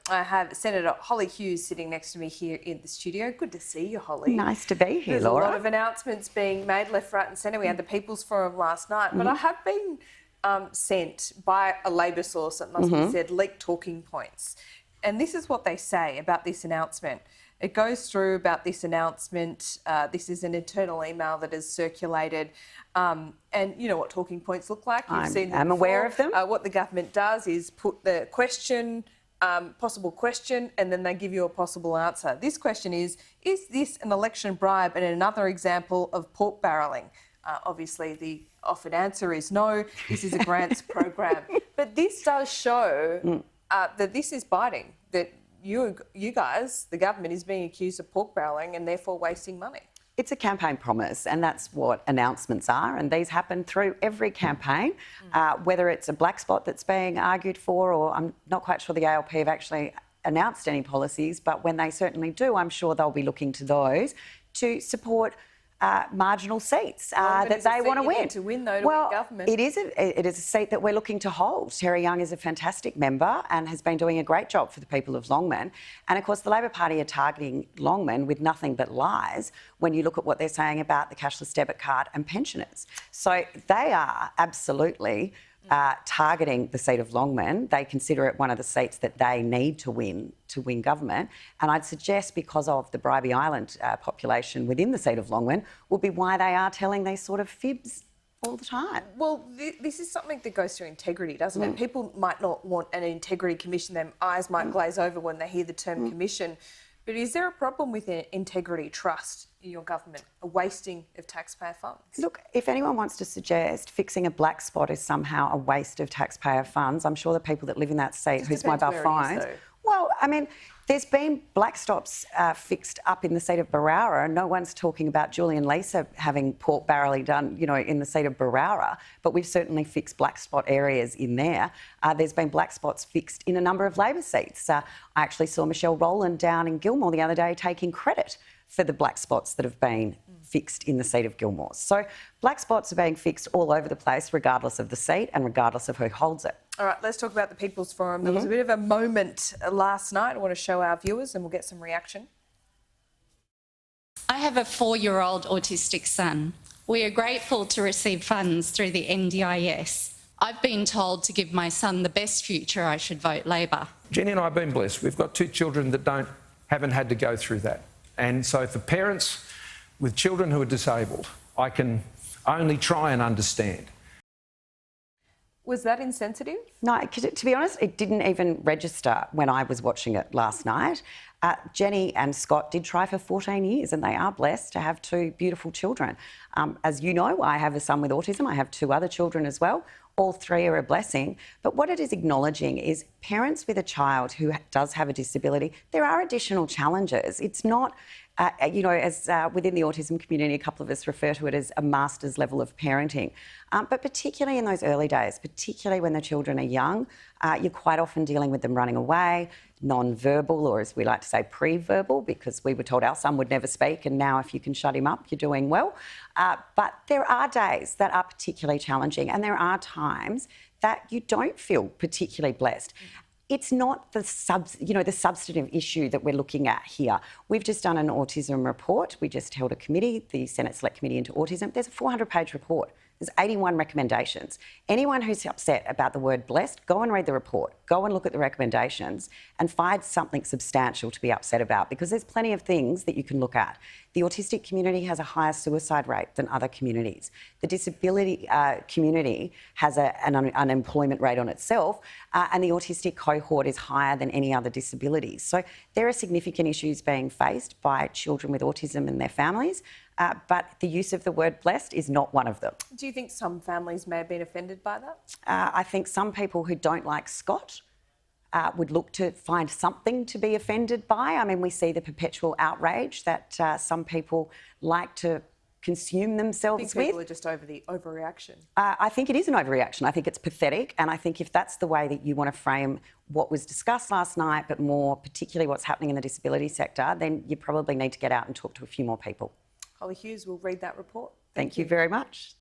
I have Senator Holly Hughes sitting next to me here in the studio. Good to see you, Holly. Nice to be here, There's Laura. a lot of announcements being made left, right and centre. We had the People's Forum last night, but I have been sent by a Labor source, it must be said, leaked talking points. And this is what they say about this announcement. It goes through about this announcement. This is an internal email that is circulated. And you know what talking points look like. You've seen them I'm aware of them. What the government does is put the question, possible question, and then they give you a possible answer. This question is this an election bribe? And another example of pork barrelling. Obviously, the offered answer is no. This is a grants program. But this does show that this is biting, that you guys, the government, is being accused of pork barrelling and therefore wasting money. It's a campaign promise, and that's what announcements are, and these happen through every campaign, whether it's a black spot that's being argued for, or I'm not quite sure the ALP have actually announced any policies, but when they certainly do, I'm sure they'll be looking to those to support marginal seats that they want to win. To win, though, to win government. It is a seat that we're looking to hold. Terry Young is a fantastic member and has been doing a great job for the people of Longman. And of course, the Labor Party are targeting Longman with nothing but lies when you look at what they're saying about the cashless debit card and pensioners. So they are absolutely targeting the seat of Longman. They consider it one of the seats that they need to win government. And I'd suggest, because of the Bribie Island population within the seat of Longman, will be why they are telling these sort of fibs all the time. Well, this is something that goes through integrity, doesn't it? People might not want an integrity commission. Their eyes might glaze over when they hear the term commission. But is there a problem with integrity, trust in your government, a wasting of taxpayer funds? Look, if anyone wants to suggest fixing a black spot is somehow a waste of taxpayer funds, I'm sure the people that live in that seat whose mobile phones... Well, I mean, there's been black stops fixed up in the seat of Berowra. No one's talking about Julie and Lisa having pork barrelling done, you know, in the seat of Berowra, but we've certainly fixed black spot areas in there. There's been black spots fixed in a number of Labor seats. I actually saw Michelle Rowland down in Gilmore the other day taking credit for the black spots that have been fixed in the seat of Gilmore. So black spots are being fixed all over the place, regardless of the seat and regardless of who holds it. All right, let's talk about the People's Forum. There was a bit of a moment last night I want to show our viewers and we'll get some reaction. I have a 4-year-old autistic son. We are grateful to receive funds through the NDIS. I've been told to give my son the best future I should vote Labor. Jenny and I have been blessed. We've got 2 children that haven't had to go through that. And so for parents with children who are disabled, I can only try and understand. Was that insensitive? No, to be honest, it didn't even register when I was watching it last night. Jenny and Scott did try for 14 years and they are blessed to have 2 beautiful children. As you know, I have a son with autism. I have 2 other children as well. All 3 are a blessing. But what it is acknowledging is parents with a child who does have a disability, there are additional challenges. It's not, you know, as within the autism community, a couple of us refer to it as a master's level of parenting. But particularly in those early days, particularly when the children are young, you're quite often dealing with them running away, non-verbal, or as we like to say, pre-verbal, because we were told our son would never speak, and now if you can shut him up, you're doing well. But there are days that are particularly challenging, and there are times that you don't feel particularly blessed. It's not the substantive issue that we're looking at here. We've just done an autism report. We just held a committee, the Senate Select Committee into Autism. There's a 400-page report. There's 81 recommendations. Anyone who's upset about the word blessed, go and read the report. Go and look at the recommendations and find something substantial to be upset about, because there's plenty of things that you can look at. The autistic community has a higher suicide rate than other communities. The disability community has an unemployment rate on itself, and the autistic cohort is higher than any other disabilities. So there are significant issues being faced by children with autism and their families, but the use of the word blessed is not one of them. Do you think some families may have been offended by that? I think some people who don't like Scott would look to find something to be offended by. I mean, we see the perpetual outrage that some people like to consume themselves with. People are just over the overreaction. I think it is an overreaction. I think it's pathetic, and I think if that's the way that you want to frame what was discussed last night, but more particularly what's happening in the disability sector, then you probably need to get out and talk to a few more people. Holly Hughes will read that report. Thank you very much.